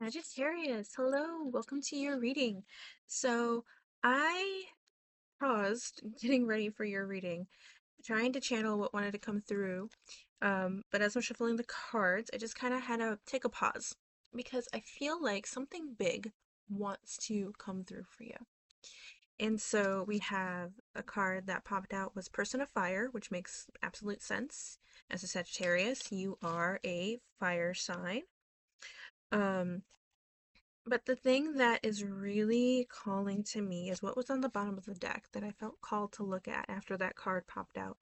Sagittarius, hello, welcome to your reading. So, I paused getting ready for your reading, trying to channel what wanted to come through. But as I'm shuffling the cards, I just kind of had to take a pause because I feel like something big wants to come through for you. And so we have a card that popped out was Person of Fire, which makes absolute sense. As a Sagittarius, you are a fire sign. Um, But the thing that is really calling to me is what was on the bottom of the deck that I felt called to look at after that card popped out.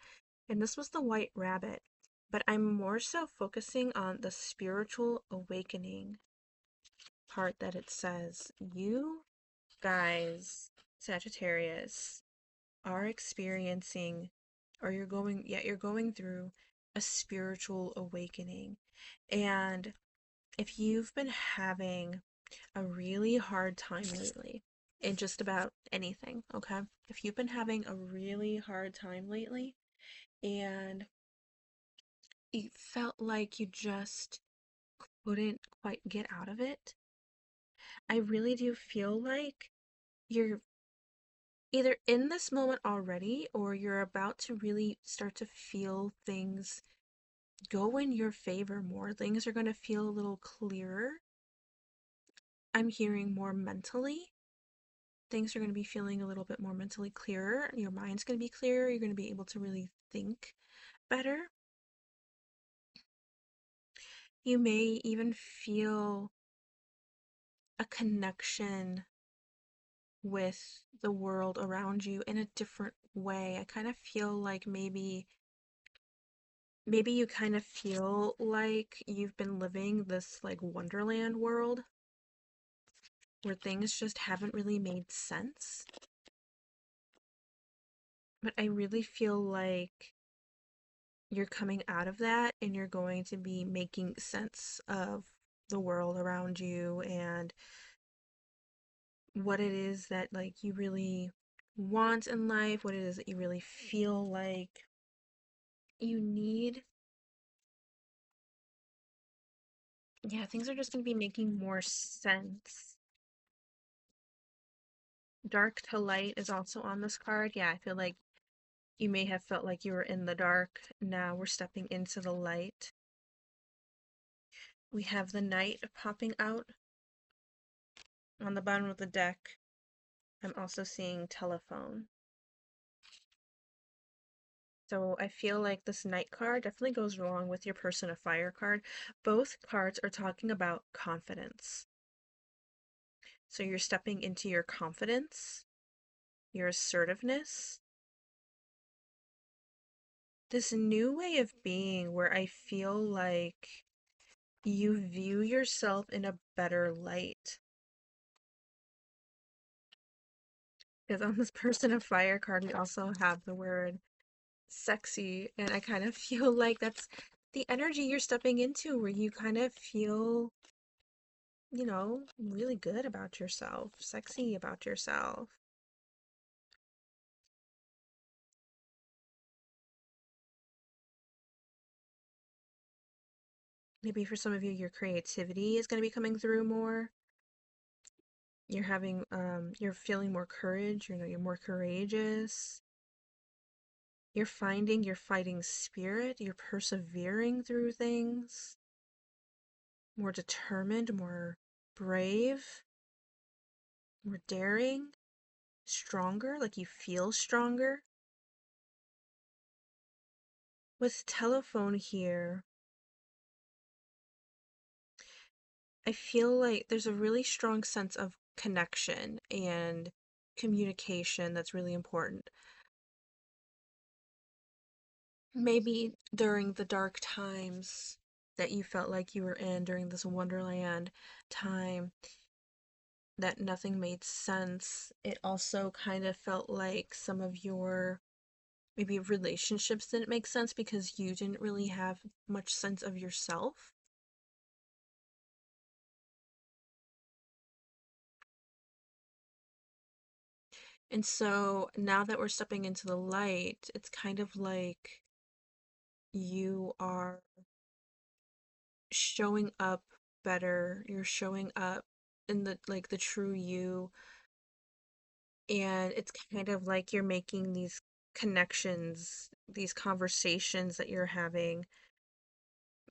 And this was the White Rabbit. But I'm more so focusing on the spiritual awakening part that it says. You guys, Sagittarius, are experiencing, or you're going through a spiritual awakening. And if you've been having a really hard time lately in just about anything, okay? If you've been having a really hard time lately and you felt like you just couldn't quite get out of it, I really do feel like you're either in this moment already or you're about to really start to feel things go in your favor more. Things are going to feel a little clearer. I'm hearing more mentally. Things are going to be feeling a little bit more mentally clearer. Your mind's going to be clearer. You're going to be able to really think better. You may even feel a connection with the world around you in a different way. I kind of feel like maybe you kind of feel like you've been living this like wonderland world where things just haven't really made sense. But I really feel like you're coming out of that and you're going to be making sense of the world around you and what it is that like you really want in life, what it is that you really feel like you need. Yeah, things are just going to be making more sense. Dark to light is also on this card. Yeah, I feel like you may have felt like you were in the dark. Now we're stepping into the light. We have the knight popping out on the bottom of the deck. I'm also seeing telephone. So I feel like this Knight card definitely goes along with your Person of Fire card. Both cards are talking about confidence. So you're stepping into your confidence, your assertiveness, this new way of being where I feel like you view yourself in a better light. Because on this Person of Fire card, we also have the word sexy, and I kind of feel like that's the energy you're stepping into, where you kind of feel really good about yourself, sexy about yourself. Maybe for some of you, your creativity is going to be coming through more. You're feeling more courage, you're more courageous. You're finding your fighting spirit, you're persevering through things, more determined, more brave, more daring, stronger, like you feel stronger. With telephone here, I feel like there's a really strong sense of connection and communication that's really important. Maybe during the dark times that you felt like you were in during this Wonderland time, that nothing made sense. It also kind of felt like some of your maybe relationships didn't make sense because you didn't really have much sense of yourself. And so now that we're stepping into the light, it's kind of like you are showing up better. You're showing up in the like the true you, and it's kind of like you're making these connections, these conversations that you're having.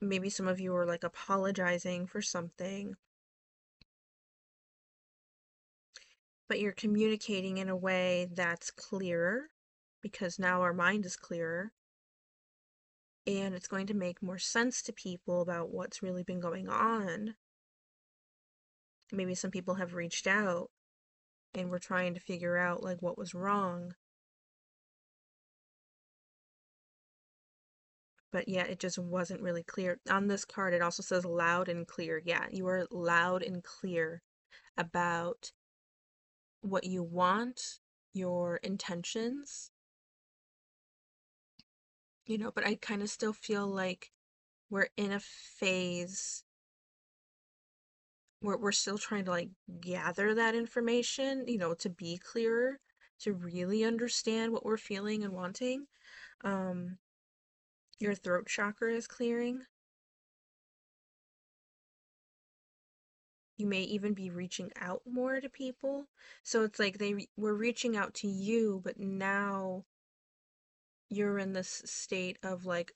Maybe some of you are like apologizing for something, but you're communicating in a way that's clearer because now our mind is clearer, and it's going to make more sense to people about what's really been going on. Maybe some people have reached out and we're trying to figure out like what was wrong, but yeah, it just wasn't really clear. On this card, it also says loud and clear. Yeah, you are loud and clear about what you want, your intentions, but I kind of still feel like we're in a phase where we're still trying to like gather that information, to be clearer, to really understand what we're feeling and wanting. Um, your throat chakra is clearing. You may even be reaching out more to people. So it's like they were reaching out to you, but now you're in this state of like,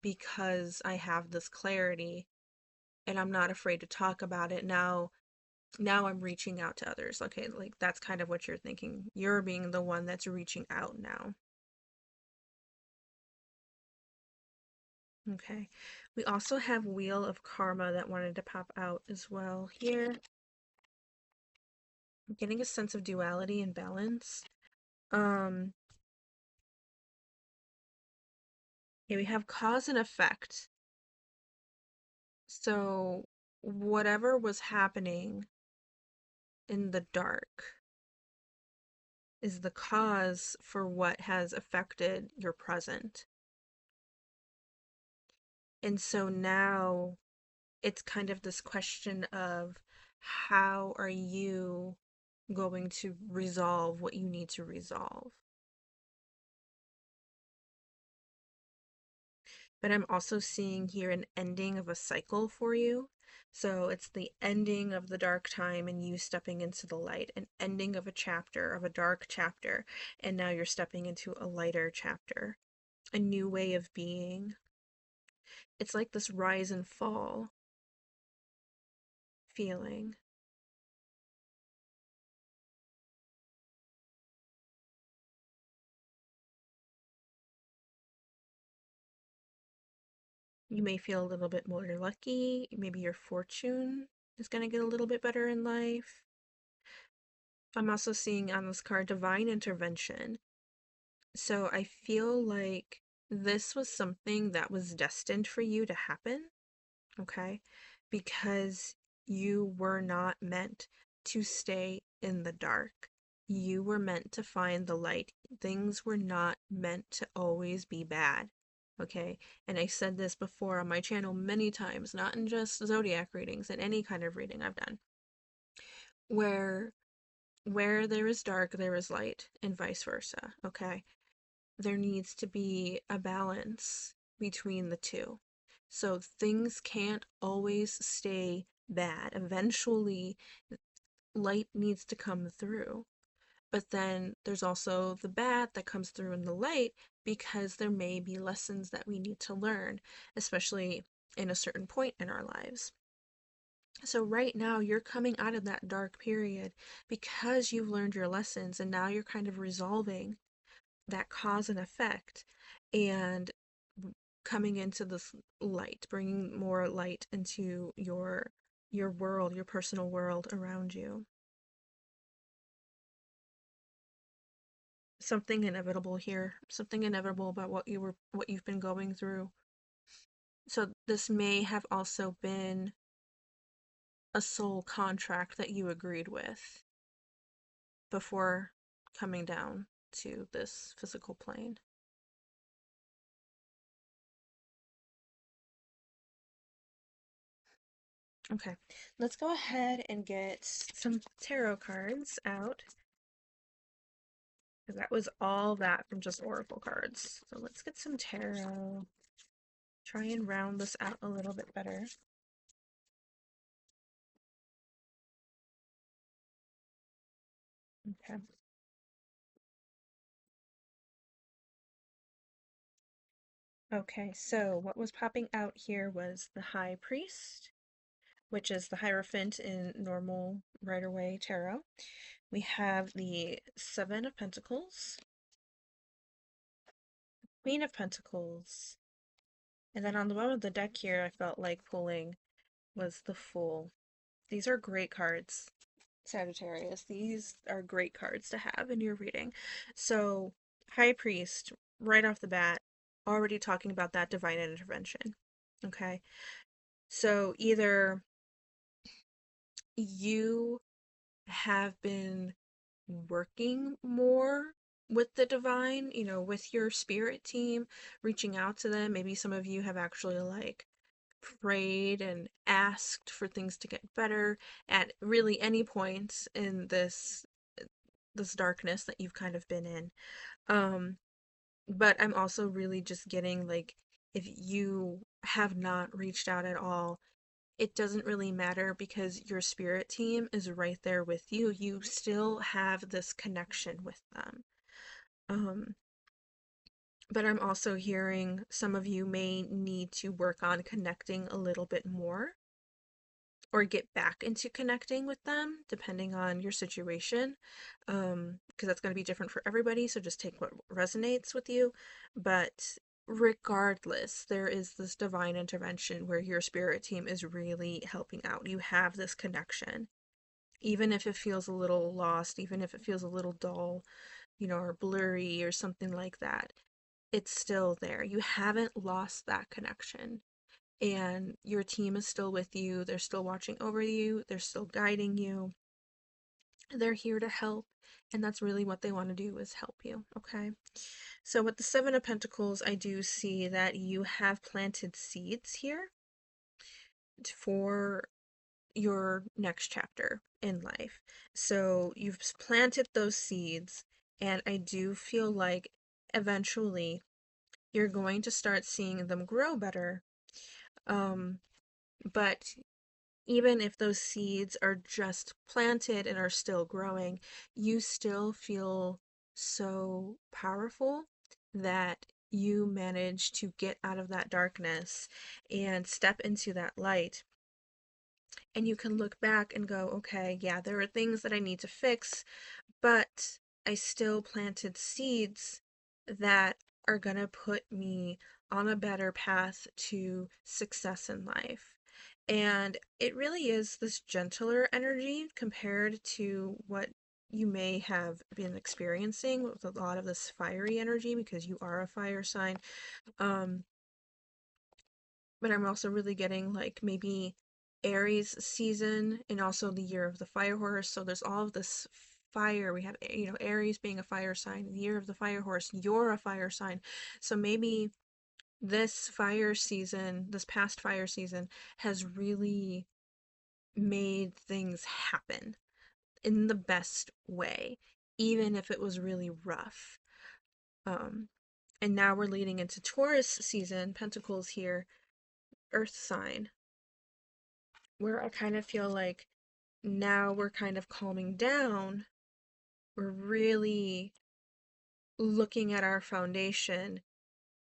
because I have this clarity and I'm not afraid to talk about it now I'm reaching out to others. Okay, like that's kind of what you're thinking. You're being the one that's reaching out now. Okay. We also have Wheel of Karma that wanted to pop out as well here. I'm getting a sense of duality and balance. Um, yeah, we have cause and effect. So whatever was happening in the dark is the cause for what has affected your present. And so now it's kind of this question of how are you going to resolve what you need to resolve? But I'm also seeing here an ending of a cycle for you. So it's the ending of the dark time and you stepping into the light, an ending of a chapter, of a dark chapter, and now you're stepping into a lighter chapter, a new way of being. It's like this rise and fall feeling. You may feel a little bit more lucky. Maybe your fortune is going to get a little bit better in life. I'm also seeing on this card divine intervention. So I feel like this was something that was destined for you to happen, okay? Because you were not meant to stay in the dark. You were meant to find the light. Things were not meant to always be bad, okay? And I said this before on my channel many times, not in just zodiac readings, in any kind of reading I've done, where there is dark, there is light, and vice versa, okay? There needs to be a balance between the two. So things can't always stay bad. Eventually, light needs to come through. But then there's also the bad that comes through in the light because there may be lessons that we need to learn, especially in a certain point in our lives. So right now you're coming out of that dark period because you've learned your lessons and now you're kind of resolving that cause and effect and coming into this light, bringing more light into your world, your personal world around you. Something inevitable here, something inevitable about what you've been going through. So this may have also been a soul contract that you agreed with before coming down to this physical plane. Okay, let's go ahead and get some tarot cards out, because that was all that from just oracle cards. So let's get some tarot. Try and round this out a little bit better. Okay. Okay, so what was popping out here was the High Priest, which is the Hierophant in normal Rider-Waite tarot. We have the Seven of Pentacles, Queen of Pentacles, and then on the bottom of the deck here, I felt like pulling was the Fool. These are great cards, Sagittarius. These are great cards to have in your reading. So, High Priest, right off the bat, already talking about that divine intervention. Okay. So, either you have been working more with the divine, with your spirit team, reaching out to them. Maybe some of you have actually like prayed and asked for things to get better at really any point in this darkness that you've kind of been in. Um, but I'm also really just getting like if you have not reached out at all, it doesn't really matter because your spirit team is right there with you. You still have this connection with them. Um, but I'm also hearing some of you may need to work on connecting a little bit more or get back into connecting with them depending on your situation, because that's going to be different for everybody, so just take what resonates with you. But regardless, there is this divine intervention where your spirit team is really helping out. You have this connection, even if it feels a little lost, even if it feels a little dull, or blurry or something like that. It's still there. You haven't lost that connection, and your team is still with you. They're still watching over you. They're still guiding you. They're here to help, and that's really what they want to do, is help you, okay? So with the Seven of Pentacles, I do see that you have planted seeds here for your next chapter in life. So you've planted those seeds, and I do feel like eventually you're going to start seeing them grow better. But even if those seeds are just planted and are still growing, you still feel so powerful that you manage to get out of that darkness and step into that light. And you can look back and go, okay, yeah, there are things that I need to fix, but I still planted seeds that are going to put me on a better path to success in life. And it really is this gentler energy compared to what you may have been experiencing with a lot of this fiery energy, because you are a fire sign. Um, but I'm also really getting like maybe Aries season and also the year of the fire horse. So there's all of this fire. We have, Aries being a fire sign, the year of the fire horse, you're a fire sign. So maybe this fire season, this past fire season, has really made things happen in the best way, even if it was really rough. Um, and now we're leading into Taurus season, Pentacles here, Earth sign, where I kind of feel like now we're kind of calming down. We're really looking at our foundation,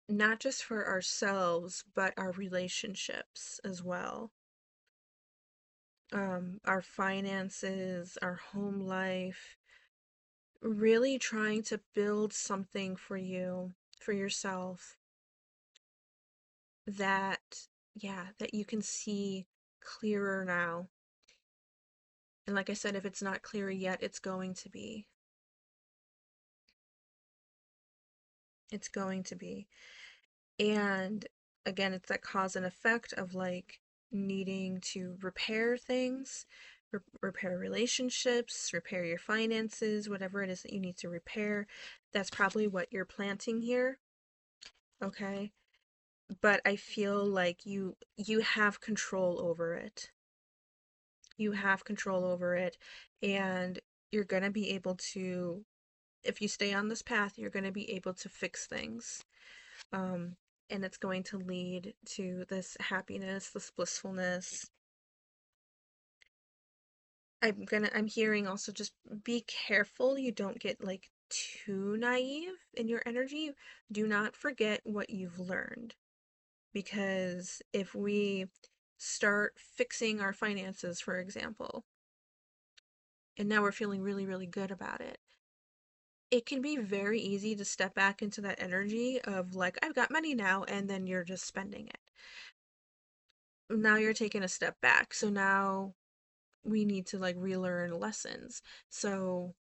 not just for ourselves, but our relationships as well. Our finances, our home life, really trying to build something for you, for yourself, that, yeah, that you can see clearer now. And like I said, if it's not clear yet, it's going to be. It's going to be. And again, it's that cause and effect of like needing to repair things, repair relationships, repair your finances, whatever it is that you need to repair. That's probably what you're planting here. Okay? But I feel like you have control over it. You have control over it, and you're going to be able to, if you stay on this path, you're going to be able to fix things. Um, and it's going to lead to this happiness, this blissfulness. I'm hearing also just be careful you don't get like too naive in your energy. Do not forget what you've learned, because if we start fixing our finances, for example, and now we're feeling really, really good about it, it can be very easy to step back into that energy of like, I've got money now, and then you're just spending it. Now you're taking a step back. So now we need to like relearn lessons. So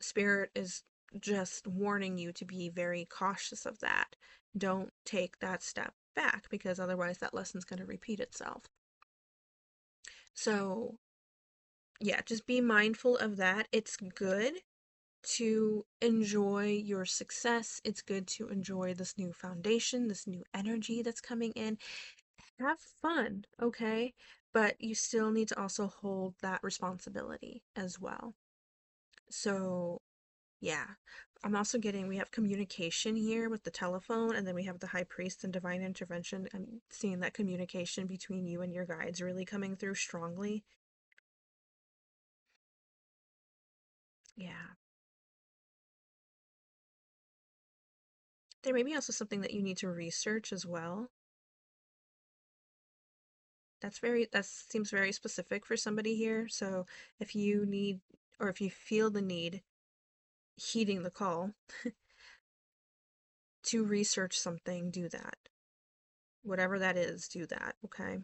Spirit is just warning you to be very cautious of that. Don't take that step back, because otherwise that lesson's going to repeat itself. So, yeah, just be mindful of that. It's good to enjoy your success. It's good to enjoy this new foundation, this new energy that's coming in. Have fun, okay? But you still need to also hold that responsibility as well. So, yeah. I'm also getting, we have communication here with the telephone, and then we have the high priest and divine intervention. I'm seeing that communication between you and your guides really coming through strongly. Yeah. There may be also something that you need to research as well. That seems very specific for somebody here. So if you need, or if you feel the need, heeding the call to research something, do that. Whatever that is, do that, okay?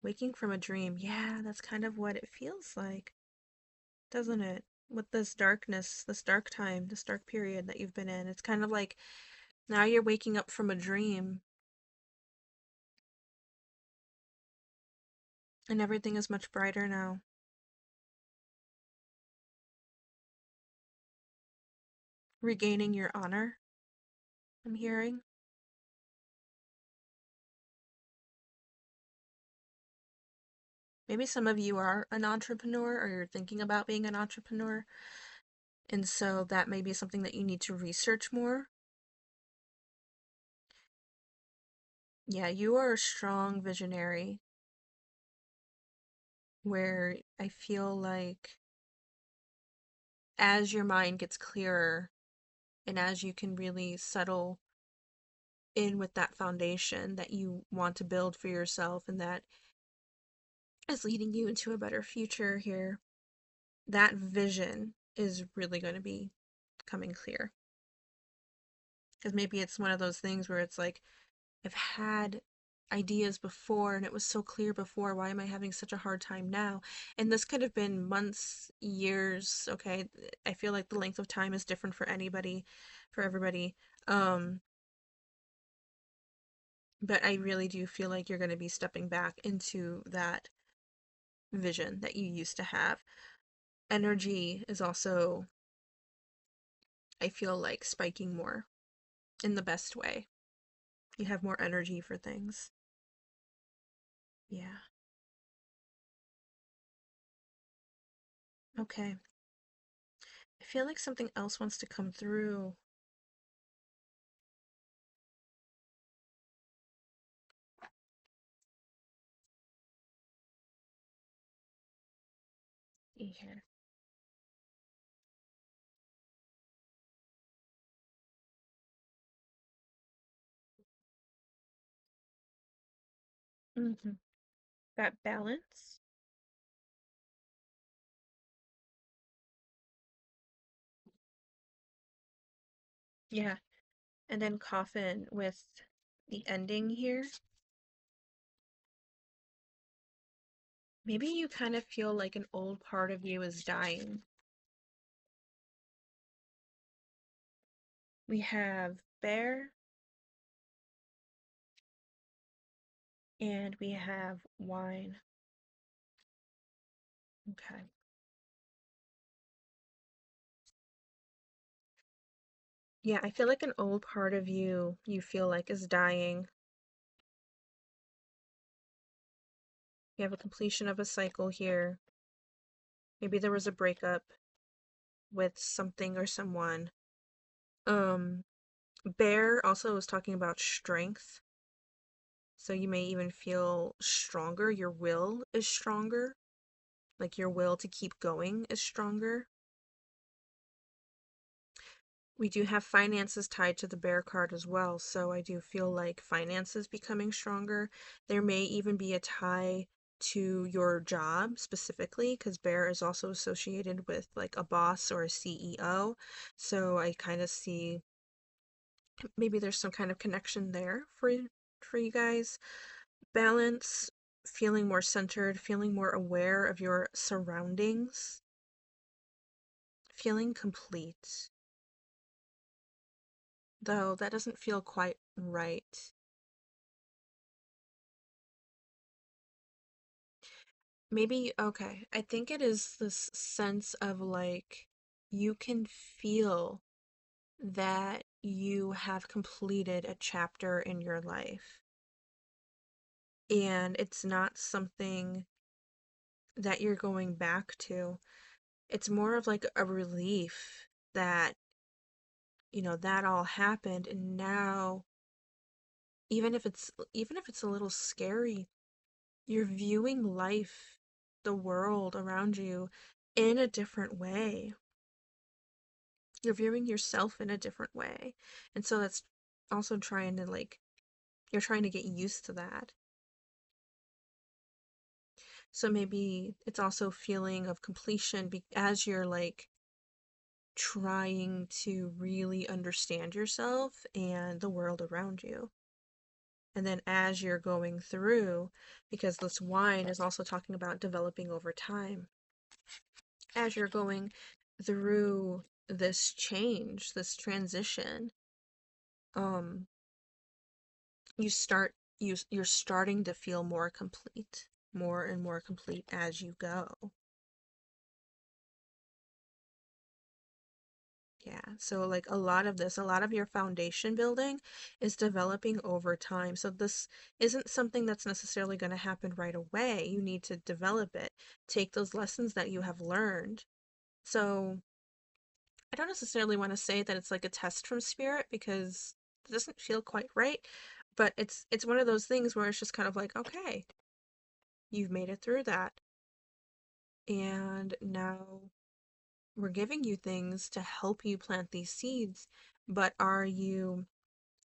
Waking from a dream. Yeah, that's kind of what it feels like, doesn't it? With this darkness, this dark time, this dark period that you've been in. It's kind of like now you're waking up from a dream and everything is much brighter now. Regaining your honor, I'm hearing. Maybe some of you are an entrepreneur, or you're thinking about being an entrepreneur, and so that may be something that you need to research more. Yeah, you are a strong visionary, where I feel like as your mind gets clearer and as you can really settle in with that foundation that you want to build for yourself and that is leading you into a better future here, that vision is really going to be coming clear. Because maybe it's one of those things where it's like, I've had ideas before and it was so clear before. Why am I having such a hard time now? And this could have been months, years, okay? I feel like the length of time is different for anybody, for everybody. Um, but I really do feel like you're going to be stepping back into that vision that you used to have. Energy is also, I feel like, spiking more in the best way. You have more energy for things. Yeah. Okay. I feel like something else wants to come through. Here. Mm-hmm. That balance. Yeah. And then coffin with the ending here. Maybe you kind of feel like an old part of you is dying. We have bear and we have wine. Okay. Yeah, I feel like an old part of you feel like is dying. You have a completion of a cycle here. Maybe there was a breakup with something or someone. Um, Bear also was talking about strength. So you may even feel stronger. Your will is stronger. Like your will to keep going is stronger. We do have finances tied to the bear card as well, so I do feel like finances becoming stronger. There may even be a tie to your job specifically, because bear is also associated with like a boss or a CEO. So I kind of see maybe there's some kind of connection there for you guys. Balance, feeling more centered, feeling more aware of your surroundings, feeling complete. Though that doesn't feel quite right. Maybe, okay, I think it is this sense of like you can feel that you have completed a chapter in your life. And it's not something that you're going back to. It's more of like a relief that, that all happened and now even if it's a little scary, you're viewing life, the world around you in a different way. You're viewing yourself in a different way. And so that's also trying to like, you're trying to get used to that. So maybe it's also feeling of completion as you're like trying to really understand yourself and the world around you. And then as you're going through, because this wine is also talking about developing over time, as you're going through this change, this transition, um, you're starting to feel more complete, more and more complete as you go. Yeah, so like a lot of your foundation building is developing over time. So this isn't something that's necessarily going to happen right away. You need to develop it, take those lessons that you have learned. So I don't necessarily want to say that it's like a test from spirit because it doesn't feel quite right, but it's one of those things where it's just kind of like, okay, you've made it through that. And now we're giving you things to help you plant these seeds, but are you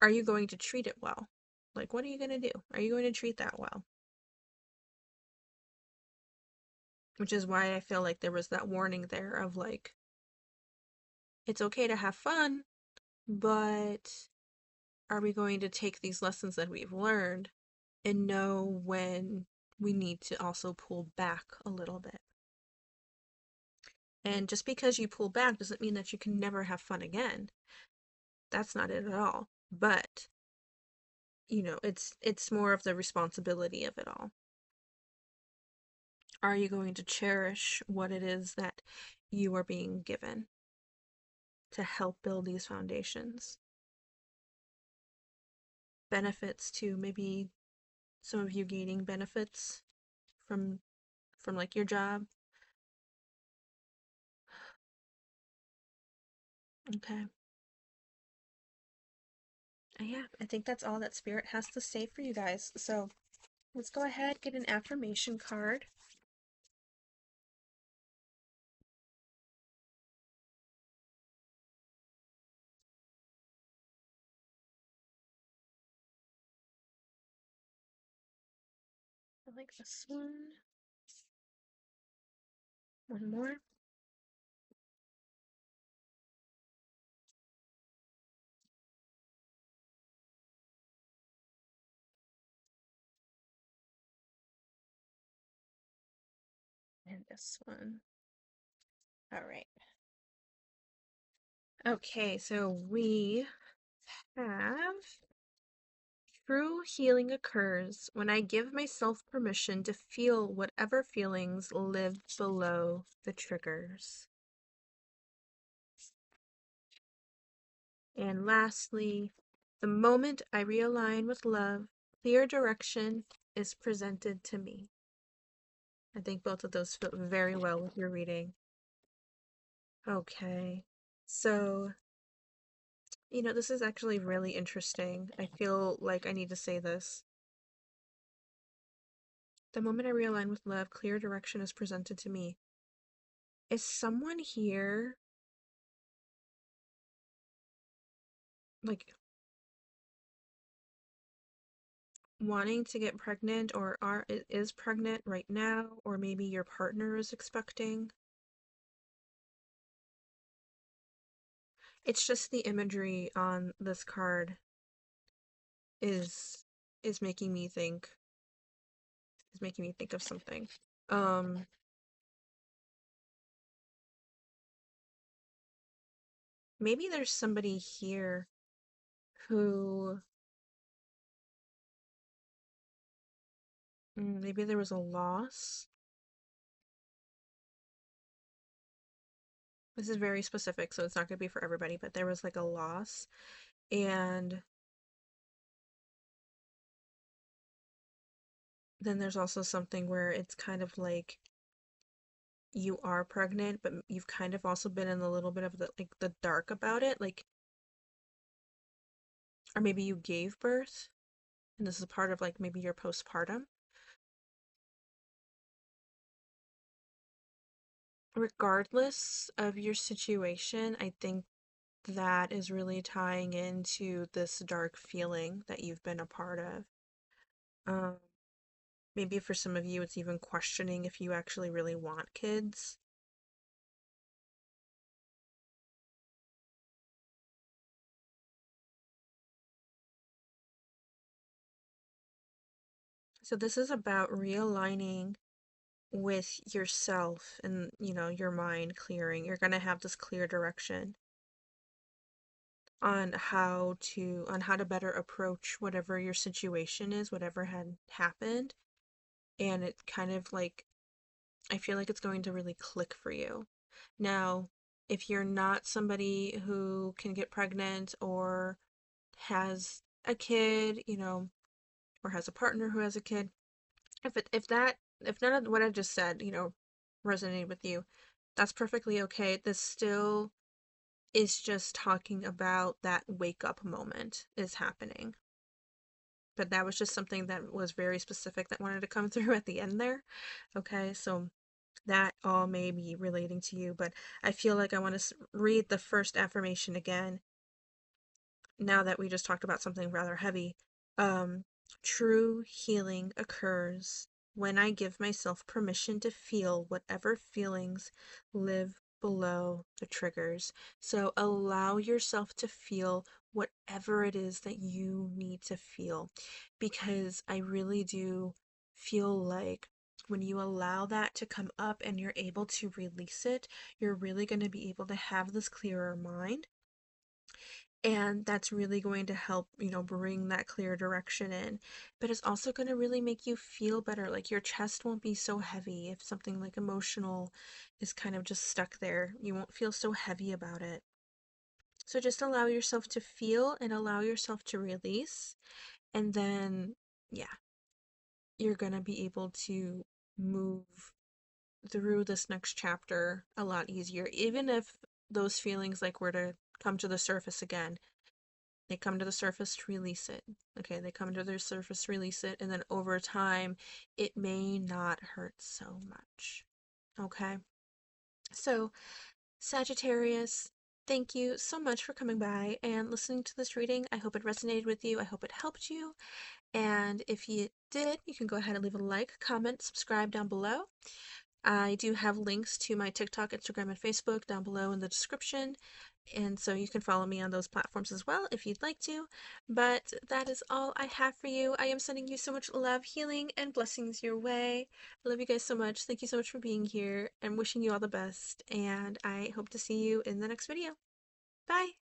going to treat it well? Like what are you going to do? Are you going to treat that well? Which is why I feel like there was that warning there of like it's okay to have fun, but are we going to take these lessons that we've learned and know when we need to also pull back a little bit? And just because you pull back doesn't mean that you can never have fun again. That's not it at all. But, it's more of the responsibility of it all. Are you going to cherish what it is that you are being given to help build these foundations? Benefits to maybe some of you gaining benefits from like your job. Okay. Yeah, I think that's all that Spirit has to say for you guys. So let's go ahead, get an affirmation card. I like this one. One more. And this one. All right. Okay, so we have true healing occurs when I give myself permission to feel whatever feelings live below the triggers. And lastly, the moment I realign with love, clear direction is presented to me. I think both of those fit very well with your reading. Okay. So, this is actually really interesting. I feel like I need to say this. The moment I realign with love, clear direction is presented to me. Is someone here like wanting to get pregnant or is pregnant right now, or maybe your partner is expecting? It's just the imagery on this card is is making me think is making me think of something. Um, Maybe there's somebody here who maybe there was a loss. This is very specific, so it's not going to be for everybody, but there was like a loss. And then there's also something where it's kind of like you are pregnant, but you've kind of also been in a little bit of the dark about it, like, or maybe you gave birth, and this is part of like maybe your postpartum. Regardless of your situation, I think that is really tying into this dark feeling that you've been a part of. Um, Maybe for some of you, it's even questioning if you actually really want kids. So this is about realigning with yourself and, your mind clearing. You're going to have this clear direction on how to better approach whatever your situation is, whatever had happened. And it kind of like, I feel like it's going to really click for you. Now, if you're not somebody who can get pregnant or has a kid, or has a partner who has a kid, if none of what I just said, resonated with you, that's perfectly okay. This still is just talking about that wake up moment is happening. But that was just something that was very specific that wanted to come through at the end there. Okay, so that all may be relating to you, but I feel like I want to read the first affirmation again now that we just talked about something rather heavy. Um, True healing occurs when I give myself permission to feel whatever feelings live below the triggers. So allow yourself to feel whatever it is that you need to feel, because I really do feel like when you allow that to come up and you're able to release it, you're really going to be able to have this clearer mind, and that's really going to help, bring that clear direction in. But it's also going to really make you feel better. Like your chest won't be so heavy if something like emotional is kind of just stuck there. You won't feel so heavy about it. So just allow yourself to feel and allow yourself to release. And then, yeah, you're going to be able to move through this next chapter a lot easier. Even if those feelings like were to come to the surface again, they come to the surface to release it. Okay, they come to their surface, release it, and then over time, it may not hurt so much. Okay, so Sagittarius, thank you so much for coming by and listening to this reading. I hope it resonated with you. I hope it helped you. And if you did, you can go ahead and leave a like, comment, subscribe down below. I do have links to my TikTok, Instagram, and Facebook down below in the description. And so you can follow me on those platforms as well if you'd like to. But that is all I have for you. I am sending you so much love, healing, and blessings your way. I love you guys so much. Thank you so much for being here. I'm wishing you all the best. And I hope to see you in the next video. Bye!